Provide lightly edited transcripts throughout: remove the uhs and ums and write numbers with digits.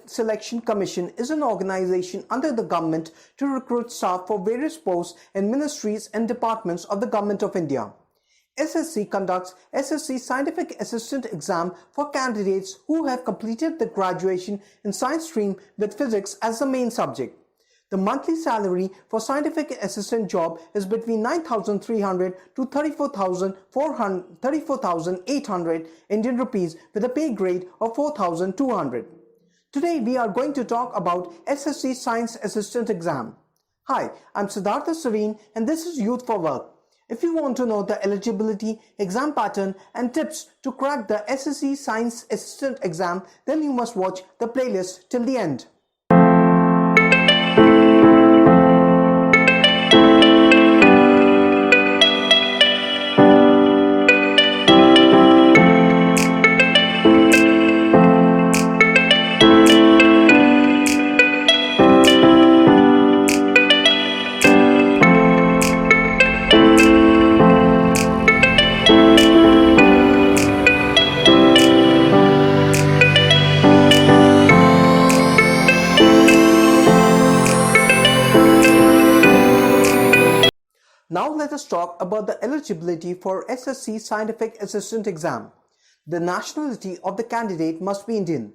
Selection Commission is an organization under the government to recruit staff for various posts in ministries and departments of the Government of India. SSC conducts SSC Scientific Assistant Exam for candidates who have completed the graduation in science stream with physics as the main subject. The monthly salary for scientific assistant job is between 9,300 to 34,800 Indian rupees with a pay grade of 4,200. Today we are going to talk about SSC Science Assistant Exam. Hi, I'm Siddhartha Sareen and this is Youth for Work. If you want to know the eligibility, exam pattern and tips to crack the SSC Science Assistant Exam, then you must watch the playlist till the end. Now let us talk about the eligibility for SSC Scientific Assistant Exam. The nationality of the candidate must be Indian.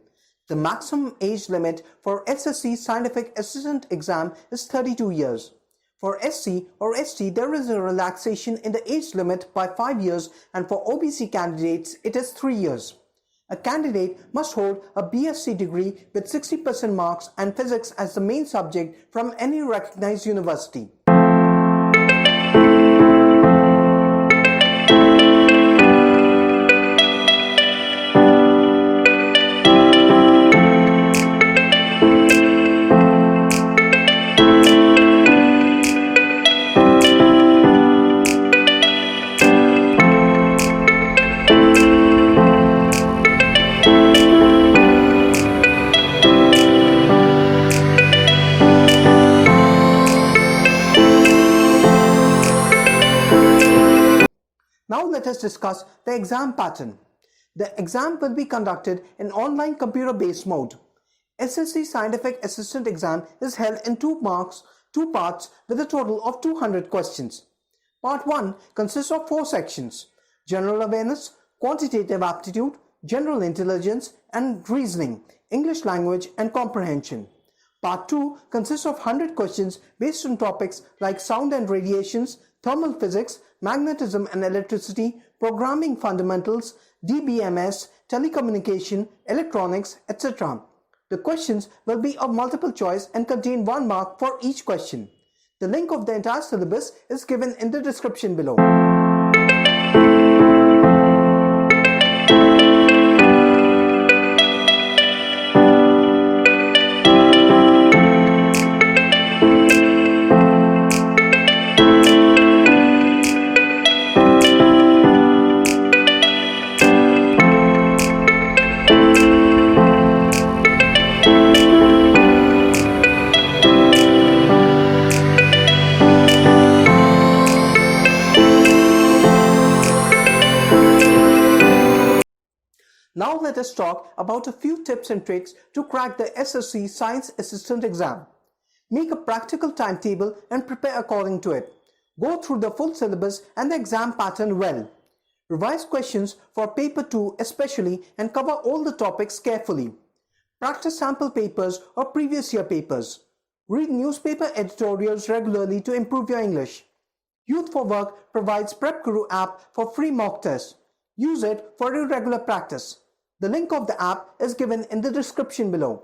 The maximum age limit for SSC Scientific Assistant Exam is 32 years. For SC or ST, there is a relaxation in the age limit by 5 years, and for OBC candidates, it is 3 years. A candidate must hold a B.Sc. degree with 60% marks and physics as the main subject from any recognized university. Now let us discuss the exam pattern. The exam will be conducted in online computer-based mode. SSC Scientific Assistant Exam is held in two parts with a total of 200 questions. Part 1 consists of 4 sections: General Awareness, Quantitative Aptitude, General Intelligence, and Reasoning, English Language and Comprehension. Part 2 consists of 100 questions based on topics like sound and radiations, thermal physics, magnetism and electricity, programming fundamentals, DBMS, telecommunication, electronics, etc. The questions will be of multiple choice and contain 1 mark for each question. The link of the entire syllabus is given in the description below. Now let us talk about a few tips and tricks to crack the SSC Science Assistant Exam. Make a practical timetable and prepare according to it. Go through the full syllabus and the exam pattern well. Revise questions for paper 2 especially and cover all the topics carefully. Practice sample papers or previous year papers. Read newspaper editorials regularly to improve your English. Youth for Work provides Prep Guru app for free mock tests. Use it for irregular practice. The link of the app is given in the description below.